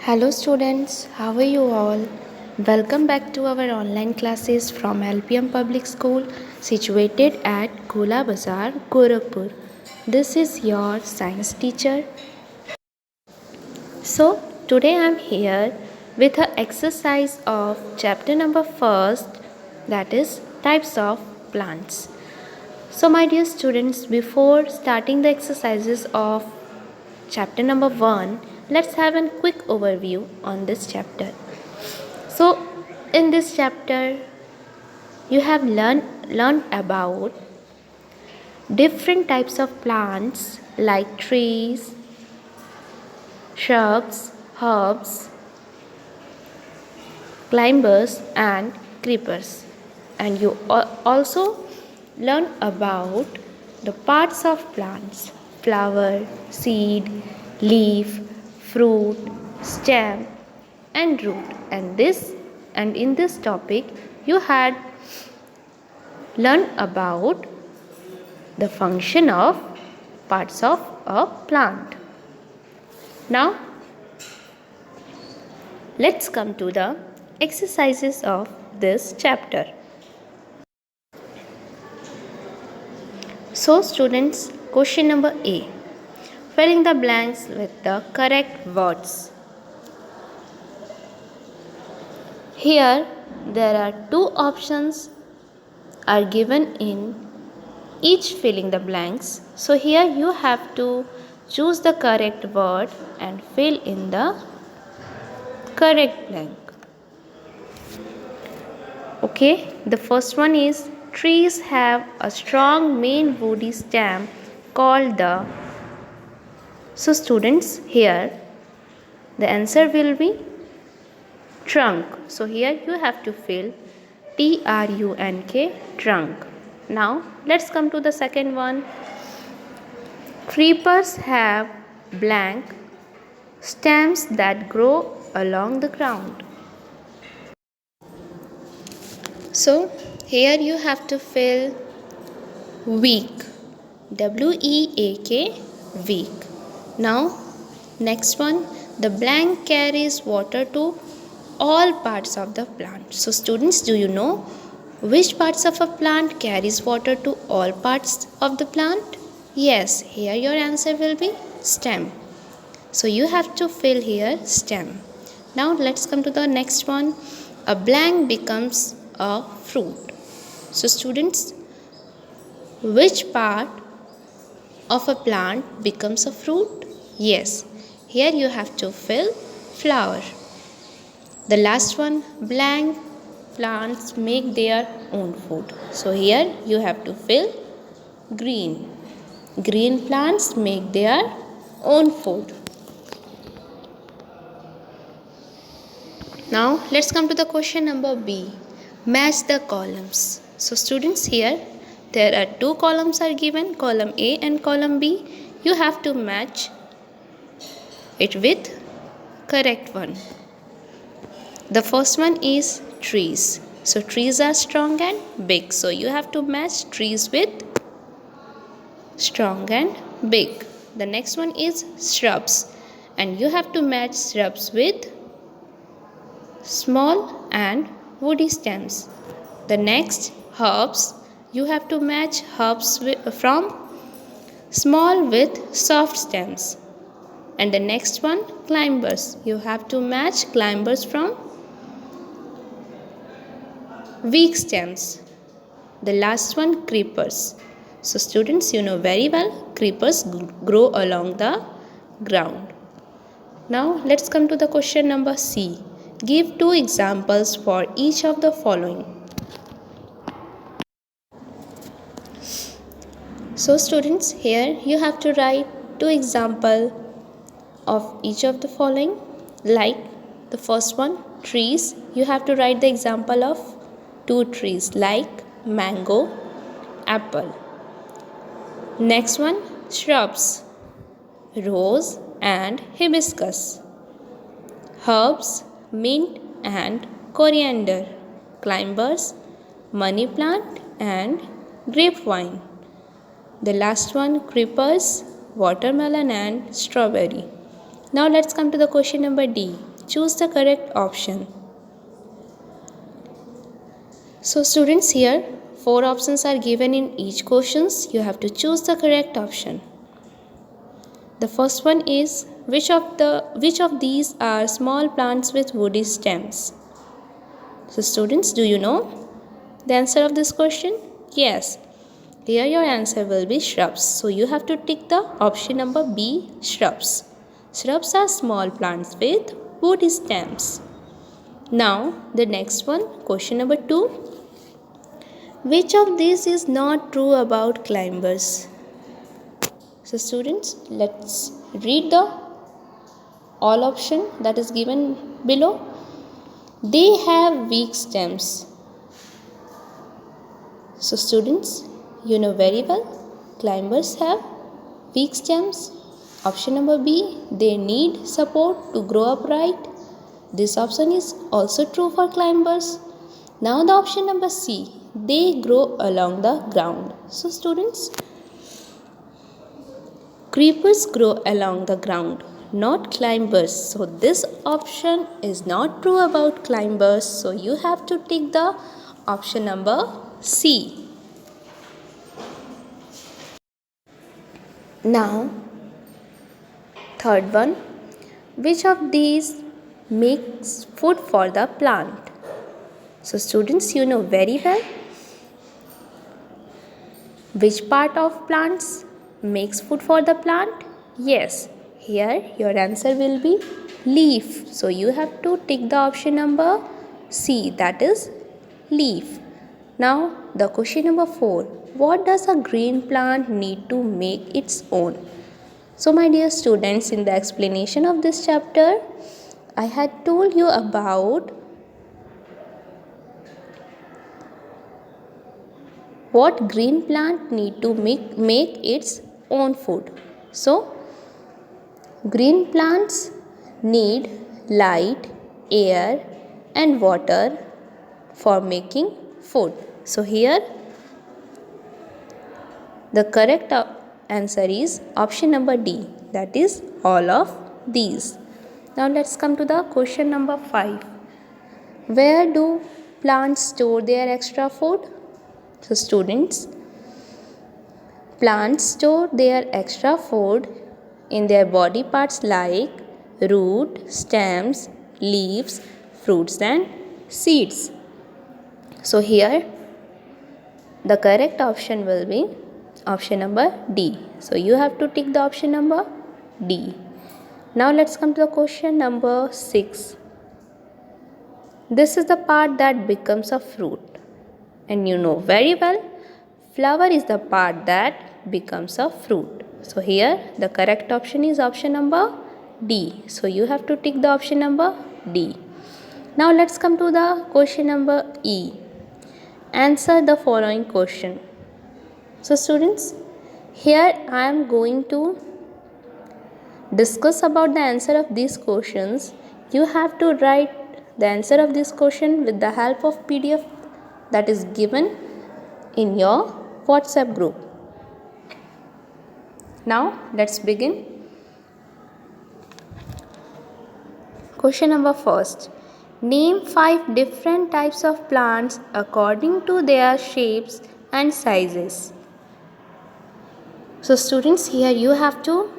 Hello students, how are you all? Welcome back to our online classes from LPM Public School situated at Gola Bazar, Gorakhpur. This is your science teacher. So today I am here with an exercise of chapter number 1st, that is types of plants. So my dear students, before starting the exercises of chapter number 1, let's have a quick overview on this chapter. So in this chapter you have learned about different types of plants like trees, shrubs, herbs, climbers and creepers, and you also learn about the parts of plants: flower, seed, leaf, fruit, stem and root. And in this topic you had learned about the function of parts of a plant. Now let's come to the exercises of this chapter. So students, question number A. Filling the blanks with the correct words. Here there are two options are given in each filling the blanks. So here you have to choose the correct word and fill in the correct blank. Okay, the first one is trees have a strong main woody stem called the. So students, here the answer will be trunk. So here you have to fill TRUNK, trunk. Now let's come to the second one. Creepers have blank stems that grow along the ground. So here you have to fill weak, WEAK, weak. Now next one, the blank carries water to all parts of the plant. So students, do you know which parts of a plant carries water to all parts of the plant? Yes, here your answer will be stem. So you have to fill here stem. Now let's come to the next one. A blank becomes a fruit. So students, which part of a plant becomes a fruit? Yes, here you have to fill flower. The last one, blank plants make their own food. So here you have to fill green. Green plants make their own food. Now let's come to the question number B. Match the columns. So students, here there are two columns are given, column A and column B. You have to match it with correct one. The first one is trees. So trees are strong and big. So you have to match trees with strong and big. The next one is shrubs. And you have to match shrubs with small and woody stems. The next, herbs. You have to match herbs from small with soft stems. And the next one, climbers. You have to match climbers from weak stems. The last one, creepers. So students, you know very well creepers grow along the ground. Now let's come to the question number C. Give two examples for each of the following. So students, here you have to write two examples of each of the following. Like the first one, trees. You have to write the example of two trees like mango, apple. Next one, shrubs, rose and hibiscus. Herbs, mint and coriander. Climbers, money plant and grapevine. The last one, creepers, watermelon and strawberry. Now let's come to the question number D. choose the correct option. So students, here 4 options are given in each questions. You have to choose the correct option. The first one is which of these are small plants with woody stems? So students, do you know the answer of this question? Yes. Here your answer will be shrubs. So you have to tick the option number B, shrubs. Shrubs are small plants with woody stems. Now the next one, question number 2. Which of these is not true about climbers? So students, let's read the all option that is given below. They have weak stems. So students, you know very well, climbers have weak stems. Option number B, they need support to grow upright. This option is also true for climbers. Now the option number C, they grow along the ground. So students, creepers grow along the ground, not climbers. So this option is not true about climbers. So you have to tick the option number C. Now, third one, which of these makes food for the plant? So students, you know very well which part of plants makes food for the plant? Yes, here your answer will be leaf. So you have to tick the option number C, that is leaf. Now the question number 4. What does a green plant need to make its own? So my dear students, in the explanation of this chapter, I had told you about what green plant need to make its own food. So green plants need light, air and water for making food. So here the correct answer is option number D, that is all of these. Now let's come to the question number 5. Where do plants store their extra food? So students, plants store their extra food in their body parts like root, stems, leaves, fruits and seeds. So here the correct option will be option number D. So you have to tick the option number D. Now let's come to the question number 6. This is the part that becomes a fruit. And you know very well, flower is the part that becomes a fruit. So here the correct option is option number D. So you have to tick the option number D. Now let's come to the question number E. Answer the following question. So students, here I am going to discuss about the answer of these questions. You have to write the answer of this question with the help of PDF that is given in your WhatsApp group. Now let's begin. Question number 1. Name 5 different types of plants according to their shapes and sizes. So students, here you have to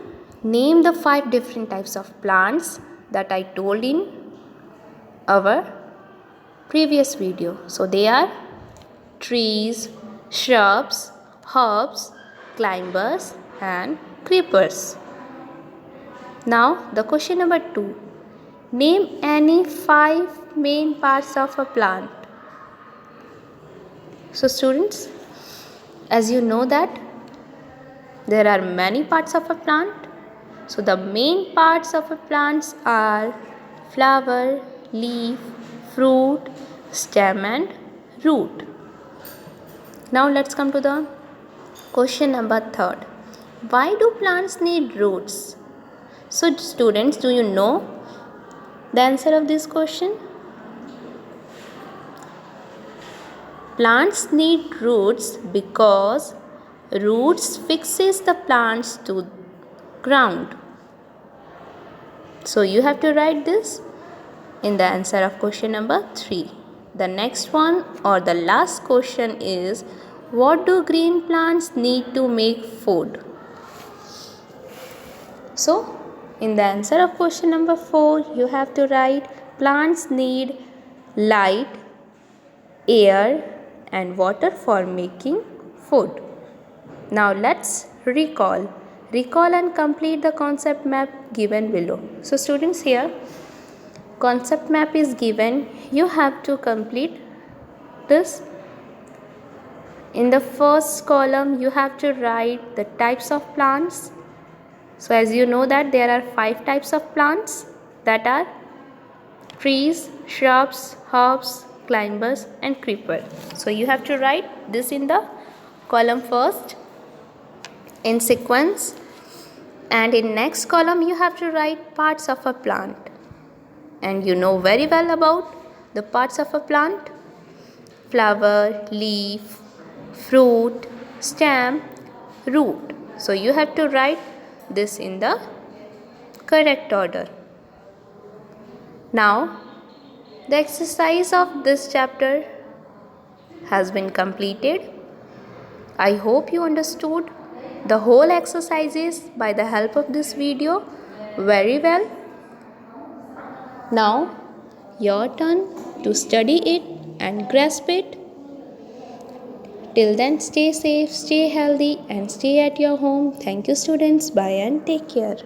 name the 5 different types of plants that I told in our previous video. So they are trees, shrubs, herbs, climbers and creepers. Now the question number 2. Name any 5 main parts of a plant. So students, as you know that there are many parts of a plant. So the main parts of a plant are flower, leaf, fruit, stem and root. Now let's come to the question number 3. Why do plants need roots? So students, do you know the answer of this question? Plants need roots because roots fixes the plants to ground. So you have to write this. in the answer of question number 3. The next one or the last question is, what do green plants need to make food? So in the answer of question number 4, you have to write plants need light, air and water for making food. Now let's recall and complete the concept map given below. So students, here concept map is given. You have to complete this. In the first column you have to write the types of plants. So as you know that there are 5 types of plants, that are trees, shrubs, herbs, climbers and creeper. So you have to write this in the column first in sequence, and in next column you have to write parts of a plant. And you know very well about the parts of a plant: flower, leaf, fruit, stem, root. So you have to write this in the correct order. Now the exercise of this chapter has been completed. I hope you understood the whole exercises by the help of this video very well. Now your turn to study it and grasp it. Till then, stay safe, stay healthy and stay at your home. Thank you students. Bye and take care.